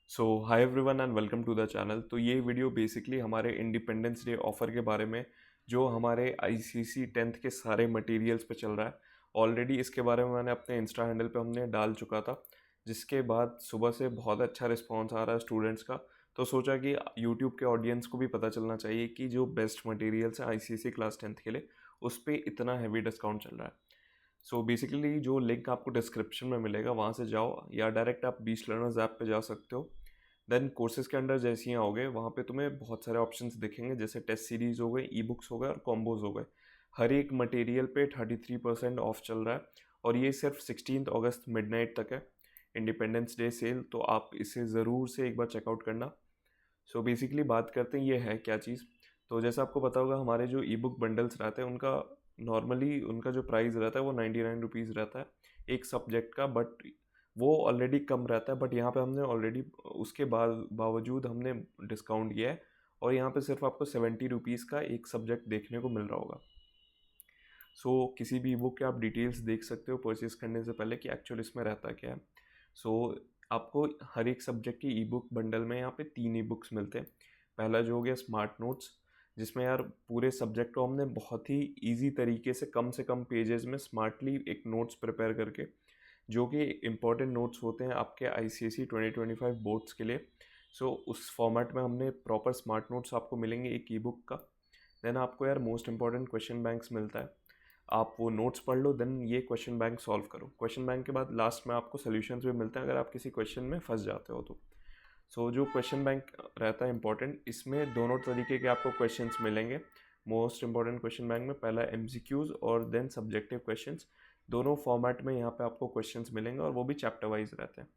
So hi everyone and welcome to the channel. तो ये video basically हमारे independence day offer के बारे में जो हमारे आईसीसी 10th के सारे मटेरियल्स पे चल रहा है। ऑलरेडी इसके बारे में मैंने अपने इंस्टा हैंडल पे हमने डाल चुका था, जिसके बाद सुबह से बहुत अच्छा रिस्पांस आ रहा है स्टूडेंट्स का। तो सोचा कि यूट्यूब के ऑडियंस को भी पता चलना चाहिए कि जो बेस्ट मटेरियल्स हैं आईसीसी क्लास 10th के लिए, उस पर इतना हैवी डिस्काउंट चल रहा है। सो बेसिकली जो लिंक आपको डिस्क्रिप्शन में मिलेगा वहाँ से जाओ, या डायरेक्ट आप बीच लर्नर्स ऐप पे जा सकते हो। देन कोर्सेज के अंडर जैसे ही आओगे वहाँ पे तुम्हें बहुत सारे ऑप्शंस दिखेंगे, जैसे टेस्ट सीरीज हो गए, ई बुक्स हो गए और कॉम्बोज हो गए। हर एक मटेरियल पे 33% ऑफ चल रहा है, और ये सिर्फ 16 अगस्त मिडनाइट तक है, इंडिपेंडेंस डे सेल। तो आप इसे ज़रूर से एक बार चेकआउट करना। सो बेसिकली बात करते हैं ये है क्या चीज़। तो जैसे आपको पता होगा, हमारे जो ई बुक बंडल्स रहते हैं उनका नॉर्मली उनका जो प्राइस रहता है वो 99 रुपीज़ रहता है एक सब्जेक्ट का, बट वो ऑलरेडी कम रहता है। बट यहाँ पे हमने ऑलरेडी उसके बावजूद हमने डिस्काउंट किया है, और यहाँ पे सिर्फ आपको 70 रुपीज़ का एक सब्जेक्ट देखने को मिल रहा होगा। किसी भी बुक के आप डिटेल्स देख सकते हो परचेज करने से पहले कि एक्चुअल इसमें रहता क्या है। सो आपको हर एक सब्जेक्ट की ई बुक बंडल में यहाँ पे 3 ई बुक्स मिलते हैं। पहला जो हो गया स्मार्ट नोट्स, जिसमें यार पूरे सब्जेक्ट को हमने बहुत ही ईजी तरीके से कम पेजेस में स्मार्टली एक नोट्स प्रिपेयर करके, जो कि इम्पॉर्टेंट नोट्स होते हैं आपके आईसीएसई 2025 बोर्ड्स के लिए। उस फॉर्मेट में हमने प्रॉपर स्मार्ट नोट्स आपको मिलेंगे एक ई बुक का। देन आपको यार मोस्ट इंपॉर्टेंट क्वेश्चन बैंक्स मिलता है। आप वो नोट्स पढ़ लो, देन ये क्वेश्चन बैंक सॉल्व करो। क्वेश्चन बैंक के बाद लास्ट में आपको सोल्यूशंस भी मिलते हैं अगर आप किसी क्वेश्चन में फंस जाते हो तो। जो क्वेश्चन बैंक रहता है इंपॉर्टेंट, इसमें दोनों तरीके के आपको क्वेश्चंस मिलेंगे। मोस्ट इंपॉर्टेंट क्वेश्चन बैंक में पहला एमसीक्यूज और देन सब्जेक्टिव क्वेश्चंस, दोनों फॉर्मेट में यहाँ पे आपको क्वेश्चंस मिलेंगे, और वो भी चैप्टर वाइज रहते हैं।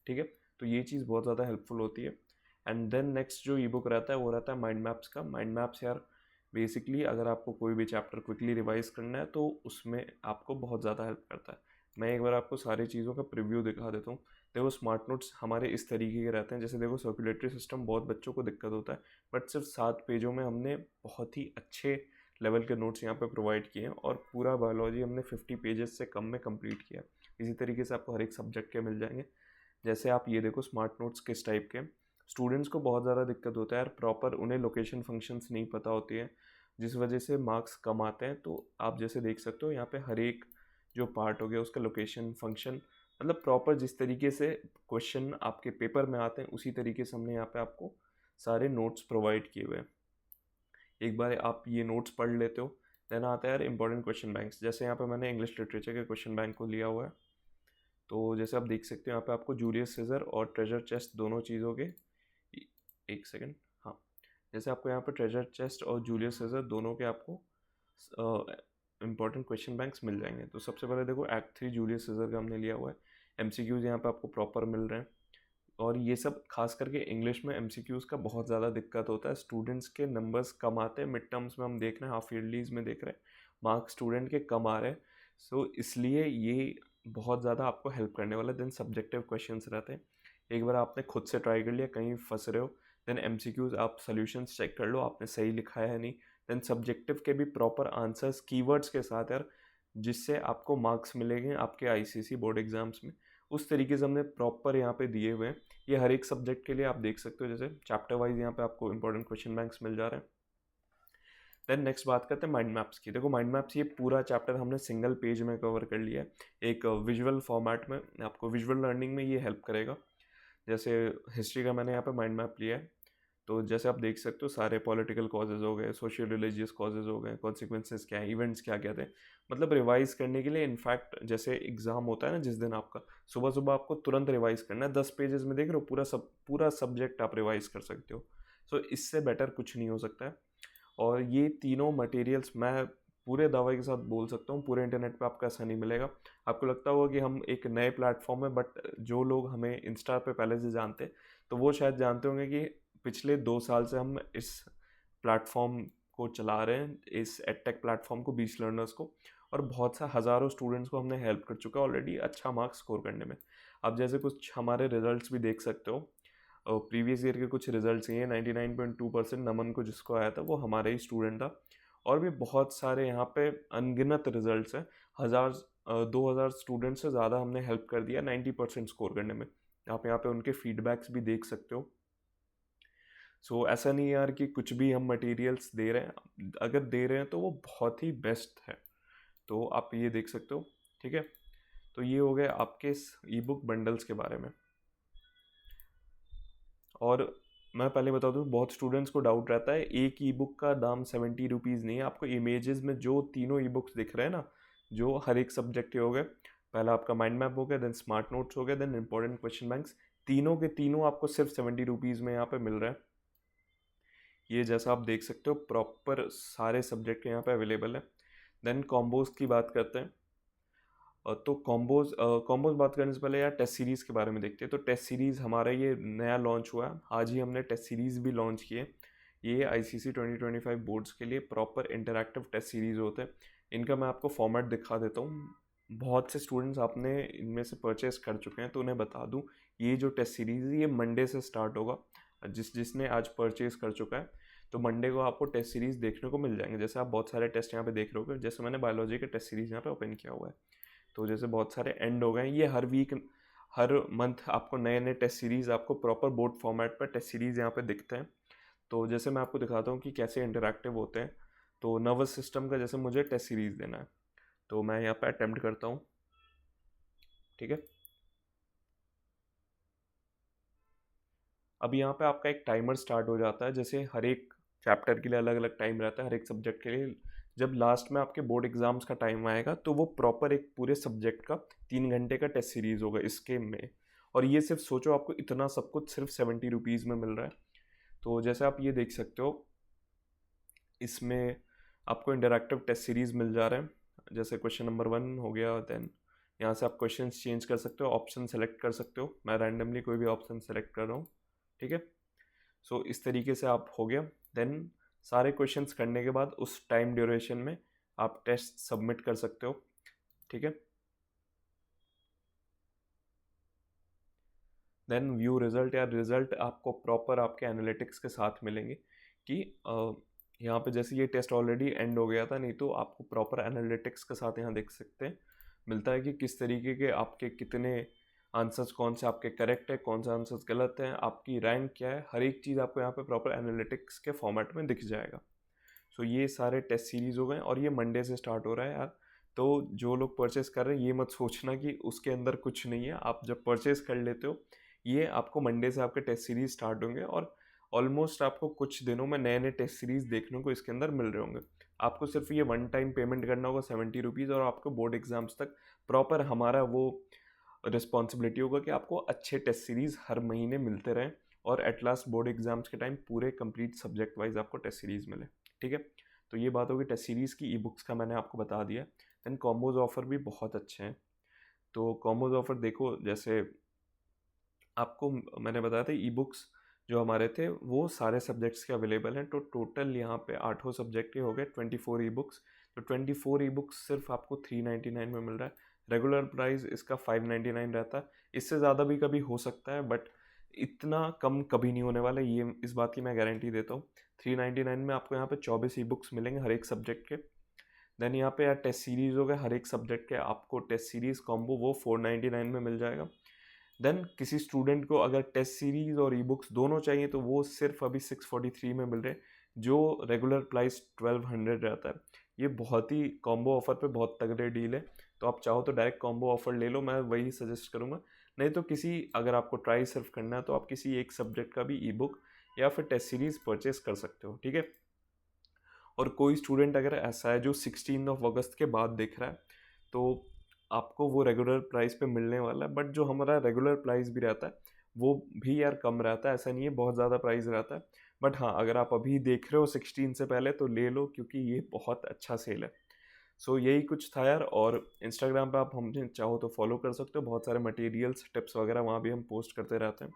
ठीक है, तो ये चीज़ बहुत ज़्यादा हेल्पफुल होती है। एंड देन नेक्स्ट जो ई बुक रहता है वो रहता है माइंड मैप्स का। माइंड मैप्स यार बेसिकली अगर आपको कोई भी चैप्टर क्विकली रिवाइज करना है तो उसमें आपको बहुत ज़्यादा हेल्प करता है। मैं एक बार आपको सारी चीज़ों का प्रीव्यू दिखा देता हूँ। देखो स्मार्ट नोट्स हमारे इस तरीके के रहते हैं, जैसे देखो सर्कुलेटरी सिस्टम बहुत बच्चों को दिक्कत होता है, बट सिर्फ 7 पेजों में हमने बहुत ही अच्छे लेवल के नोट्स यहाँ पे प्रोवाइड किए हैं, और पूरा बायोलॉजी हमने 50 पेजेस से कम में कंप्लीट किया। इसी तरीके से आपको हर एक सब्जेक्ट के मिल जाएंगे। जैसे आप ये देखो स्मार्ट नोट्स किस टाइप के। स्टूडेंट्स को बहुत ज़्यादा दिक्कत होता है यार, प्रॉपर उन्हें लोकेशन फंक्शंस नहीं पता होती है, जिस वजह से मार्क्स कम आते हैं। तो आप जैसे देख सकते हो यहाँ पे हर एक जो पार्ट हो गया उसका लोकेशन फंक्शन, मतलब प्रॉपर जिस तरीके से क्वेश्चन आपके पेपर में आते हैं उसी तरीके से हमने यहाँ पे आपको सारे नोट्स प्रोवाइड किए हुए हैं। एक बार आप ये नोट्स पढ़ लेते हो, देन आता है यार इंपॉर्टेंट क्वेश्चन बैंक्स। जैसे यहाँ पे मैंने इंग्लिश लिटरेचर के क्वेश्चन बैंक को लिया हुआ है। तो जैसे आप देख सकते हो यहाँ पे आपको जूलियस सीजर और ट्रेजर चेस्ट दोनों चीज़ों के, एक सेकेंड, हाँ, जैसे आपको यहाँ पे ट्रेजर चेस्ट और जूलियस सीजर दोनों के आपको इंपॉर्टेंट क्वेश्चन बैंक्स मिल जाएंगे। तो सबसे पहले देखो एक्ट 3 जूलियस सीजर का हमने लिया हुआ है। एमसीक्यूज यहाँ पे आपको प्रॉपर मिल रहे हैं, और ये सब खास करके इंग्लिश में एमसीक्यूज का बहुत ज़्यादा दिक्कत होता है। स्टूडेंट्स के नंबर्स कम आते हैं, मिड टर्म्स में हम देख रहे हैं, हाफ ईयरलीज में देख रहे हैं मार्क्स स्टूडेंट के कम आ रहे हैं। इसलिए ये बहुत ज़्यादा आपको हेल्प करने वाला है। देन सब्जेक्टिव क्वेश्चंस रहते हैं, एक बार आपने खुद से ट्राई कर लिया, कहीं फंस रहे हो, देन एमसीक्यूज आप सोल्यूशंस चेक कर लो आपने सही लिखा है नहीं। देन सब्जेक्टिव के भी प्रॉपर आंसर्स कीवर्ड्स के साथ यार, जिससे आपको मार्क्स मिलेंगे आपके आईसीएसई बोर्ड एग्जाम्स में। उस तरीके से हमने प्रॉपर यहाँ पे दिए हुए हैं। ये हर एक सब्जेक्ट के लिए आप देख सकते हो, जैसे चैप्टर वाइज यहाँ पे आपको इंपॉर्टेंट क्वेश्चन बैंक्स मिल जा रहे हैं। देन नेक्स्ट बात करते हैं माइंड मैप्स की। देखो माइंड मैप्स ये पूरा चैप्टर हमने सिंगल पेज में कवर कर लिया है, एक विजुअल फॉर्मेट में। आपको विजुअल लर्निंग में ये हेल्प करेगा। जैसे हिस्ट्री का मैंने यहाँ पे माइंड मैप लिया है, तो जैसे आप देख सकते हो सारे पॉलिटिकल कॉजेज हो गए, सोशियल रिलीजियस कॉजेज हो गए, कॉन्सिक्वेंसेज क्या है, इवेंट्स क्या क्या थे, मतलब रिवाइज करने के लिए। इनफैक्ट जैसे एग्जाम होता है ना जिस दिन आपका, सुबह सुबह आपको तुरंत रिवाइज करना है, 10 पेजेस में देख रहे हो पूरा सब्जेक्ट आप रिवाइज कर सकते हो। इससे बेटर कुछ नहीं हो सकता है। और ये तीनों मटेरियल्स मैं पूरे दावे के साथ बोल सकता हूँ पूरे इंटरनेट पे आपको ऐसा नहीं मिलेगा। आपको लगता होगा कि हम एक नए प्लेटफॉर्म में, बट जो लोग हमें इंस्टा पे पहले से जानते हैं तो वो शायद जानते होंगे कि पिछले 2 साल से हम इस प्लेटफॉर्म को चला रहे हैं, इस एडटेक प्लेटफॉर्म को, बीच लर्नर्स को, और बहुत सा हज़ारों स्टूडेंट्स को हमने हेल्प कर चुका है ऑलरेडी अच्छा मार्क्स स्कोर करने में। आप जैसे कुछ हमारे रिजल्ट्स भी देख सकते हो, प्रीवियस ईयर के कुछ रिजल्ट्स ये 99.2% नमन को जिसको आया था वो हमारे ही स्टूडेंट था। और भी बहुत सारे यहाँ पे अनगिनत रिजल्ट्स हैं, 1000 2000 स्टूडेंट से ज़्यादा हमने हेल्प कर दिया 90% स्कोर करने में। आप यहाँ पे उनके फीडबैक्स भी देख सकते हो। सो ऐसा नहीं यार कि कुछ भी हम मटेरियल्स दे रहे हैं, अगर दे रहे हैं तो वो बहुत ही बेस्ट है, तो आप ये देख सकते हो। ठीक है, तो ये हो गए आपके ई बुक बंडल्स के बारे में। और मैं पहले बता दूं, बहुत स्टूडेंट्स को डाउट रहता है, एक ई बुक का दाम 70 रुपीज़ नहीं है। आपको इमेजेस में जो तीनों ई बुक्स दिख रहे हैं ना, जो हर एक सब्जेक्ट के हो गए, पहला आपका माइंड मैप हो गया, देन स्मार्ट नोट्स हो गया, देन इंपॉर्टेंट क्वेश्चन बैंक्स, तीनों के तीनों आपको सिर्फ 70 रुपीज़ में यहाँ पे मिल रहा है। ये जैसा आप देख सकते हो प्रॉपर सारे सब्जेक्ट यहाँ पे अवेलेबल है। देन कॉम्बोज की बात करते हैं। तो कॉम्बोज बात करने से पहले यार टेस्ट सीरीज़ के बारे में देखते हैं। तो टेस्ट सीरीज़ हमारा ये नया लॉन्च हुआ है, आज ही हमने टेस्ट सीरीज़ भी लॉन्च किए। ये ICC 2025 बोर्ड्स के लिए प्रॉपर इंटरैक्टिव टेस्ट सीरीज़ होते हैं। इनका मैं आपको फॉर्मेट दिखा देता हूँ। बहुत से स्टूडेंट्स आपने इनमें से परचेस कर चुके हैं, तो उन्हें बता दूँ, ये जो टेस्ट सीरीज़ है ये मंडे से स्टार्ट होगा। जिसने आज परचेस कर चुका है, तो मंडे को आपको टेस्ट सीरीज़ देखने को मिल जाएंगे। जैसे आप बहुत सारे टेस्ट यहाँ पे देख रहे हो, जैसे मैंने बायोलॉजी के टेस्ट सीरीज़ यहाँ पे ओपन किया हुआ है, तो जैसे बहुत सारे एंड हो गए। ये हर वीक, हर मंथ आपको नए नए टेस्ट सीरीज़, आपको प्रॉपर बोर्ड फॉर्मेट पर टेस्ट सीरीज़ यहाँ पे दिखते हैं। तो जैसे मैं आपको दिखाता हूँ कि कैसे इंटरैक्टिव होते हैं। तो नर्वस सिस्टम का जैसे मुझे टेस्ट सीरीज़ देना है, तो मैं यहाँ पे अटेम्प्ट करता हूँ। ठीक है, अब यहाँ पे आपका एक टाइमर स्टार्ट हो जाता है। जैसे हर एक चैप्टर के लिए अलग अलग टाइम रहता है, हर एक सब्जेक्ट के लिए। जब लास्ट में आपके बोर्ड एग्जाम्स का टाइम आएगा, तो वो प्रॉपर एक पूरे सब्जेक्ट का 3 घंटे का टेस्ट सीरीज होगा इसके में। और ये सिर्फ सोचो, आपको इतना सब कुछ सिर्फ 70 रुपीज़ में मिल रहा है। तो जैसे आप ये देख सकते हो, इसमें आपको इंटरैक्टिव टेस्ट सीरीज मिल जा रहा है। जैसे क्वेश्चन नंबर 1 हो गया, देन यहाँ से आप क्वेश्चन चेंज कर सकते हो, ऑप्शन सेलेक्ट कर सकते हो। मैं रैंडमली कोई भी ऑप्शन सेलेक्ट कर रहा हूँ। ठीक है, सो इस तरीके से आप हो गया। देन सारे क्वेश्चंस करने के बाद उस टाइम ड्यूरेशन में आप टेस्ट सबमिट कर सकते हो। ठीक है, देन व्यू रिजल्ट, या रिजल्ट आपको प्रॉपर आपके एनालिटिक्स के साथ मिलेंगे कि यहाँ पे जैसे ये टेस्ट ऑलरेडी एंड हो गया था, नहीं तो आपको प्रॉपर एनालिटिक्स के साथ यहाँ देख सकते हैं, मिलता है कि किस तरीके के आपके कितने आंसर्स, कौन से आपके करेक्ट है, कौन से आंसर्स गलत हैं, आपकी रैंक क्या है, हर एक चीज़ आपको यहाँ पे प्रॉपर एनालिटिक्स के फॉर्मेट में दिख जाएगा। सो ये सारे टेस्ट सीरीज हो गए, और ये मंडे से स्टार्ट हो रहा है यार। तो जो लोग परचेस कर रहे हैं, ये मत सोचना कि उसके अंदर कुछ नहीं है। आप जब परचेस कर लेते हो, ये आपको मंडे से आपके टेस्ट सीरीज स्टार्ट होंगे, और ऑलमोस्ट आपको कुछ दिनों में नए नए टेस्ट सीरीज देखने को इसके अंदर मिल रहे होंगे। आपको सिर्फ ये वन टाइम पेमेंट करना होगा 70 रुपीज़, और आपको बोर्ड एग्जाम्स तक प्रॉपर हमारा वो रिस्पॉन्सिबिलिटी होगा कि आपको अच्छे टेस्ट सीरीज हर महीने मिलते रहें, और एट लास्ट बोर्ड एग्जाम्स के टाइम पूरे कंप्लीट सब्जेक्ट वाइज आपको टेस्ट सीरीज मिले। ठीक है, तो ये बात होगी टेस्ट सीरीज़ की। ई बुक्स का मैंने आपको बता दिया। देन कॉम्बोज ऑफर भी बहुत अच्छे हैं। तो कॉम्बोज ऑफर देखो, जैसे आपको मैंने बताया था, ई बुक्स जो हमारे थे वो सारे सब्जेक्ट्स के अवेलेबल हैं। तो टोटल यहाँ पे 8 सब्जेक्ट के हो गए 24 ई बुक्स। तो 24 ई बुक्स सिर्फ आपको 399 में मिल रहा है। रेगुलर प्राइस इसका 599 रहता है, इससे ज़्यादा भी कभी हो सकता है, बट इतना कम कभी नहीं होने वाला, ये इस बात की मैं गारंटी देता हूँ। 399 में आपको यहाँ पे 24 ई बुक्स मिलेंगे हर एक सब्जेक्ट के। देन यहाँ पे यार टेस्ट सीरीज़ हो गए, हर एक सब्जेक्ट के आपको टेस्ट सीरीज़ कॉम्बो वो 499 में मिल जाएगा। देन किसी स्टूडेंट को अगर टेस्ट सीरीज और ई बुक्स दोनों चाहिए, तो वो सिर्फ अभी 643 में मिल रहे हैं, जो रेगुलर प्राइस 1200 रहता है। ये बहुत ही कॉम्बो ऑफर पे बहुत तगड़े डील है। तो आप चाहो तो डायरेक्ट कॉम्बो ऑफर ले लो, मैं वही सजेस्ट करूँगा। नहीं तो अगर आपको ट्राई सिर्फ करना है, तो आप किसी एक सब्जेक्ट का भी ई बुक या फिर टेस्ट सीरीज परचेस कर सकते हो। ठीक है, और कोई स्टूडेंट अगर ऐसा है जो 16 अगस्त के बाद देख रहा है, तो आपको वो रेगुलर प्राइस पे मिलने वाला है। बट जो हमारा रेगुलर प्राइस भी रहता है, वो भी यार कम रहता है, ऐसा नहीं है बहुत ज़्यादा प्राइस रहता है। बट हाँ, अगर आप अभी देख रहे हो 16 से पहले, तो ले लो, क्योंकि ये बहुत अच्छा सेल है। सो यही कुछ था यार। और इंस्टाग्राम पे आप हमें चाहो तो फॉलो कर सकते हो, बहुत सारे मटेरियल्स, टिप्स वगैरह वहाँ भी हम पोस्ट करते रहते हैं।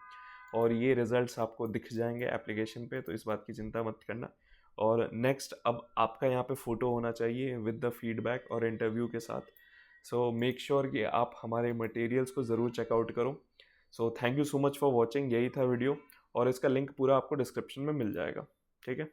और ये रिजल्ट्स आपको दिख जाएंगे एप्लीकेशन पे, तो इस बात की चिंता मत करना। और नेक्स्ट, अब आपका यहाँ पे फ़ोटो होना चाहिए विद द फीडबैक और इंटरव्यू के साथ। सो मेक श्योर कि आप हमारे मटेरियल्स को ज़रूर चेकआउट करो। So thank you so much for watching. यही था वीडियो, और इसका लिंक पूरा आपको डिस्क्रिप्शन में मिल जाएगा। ठीक है।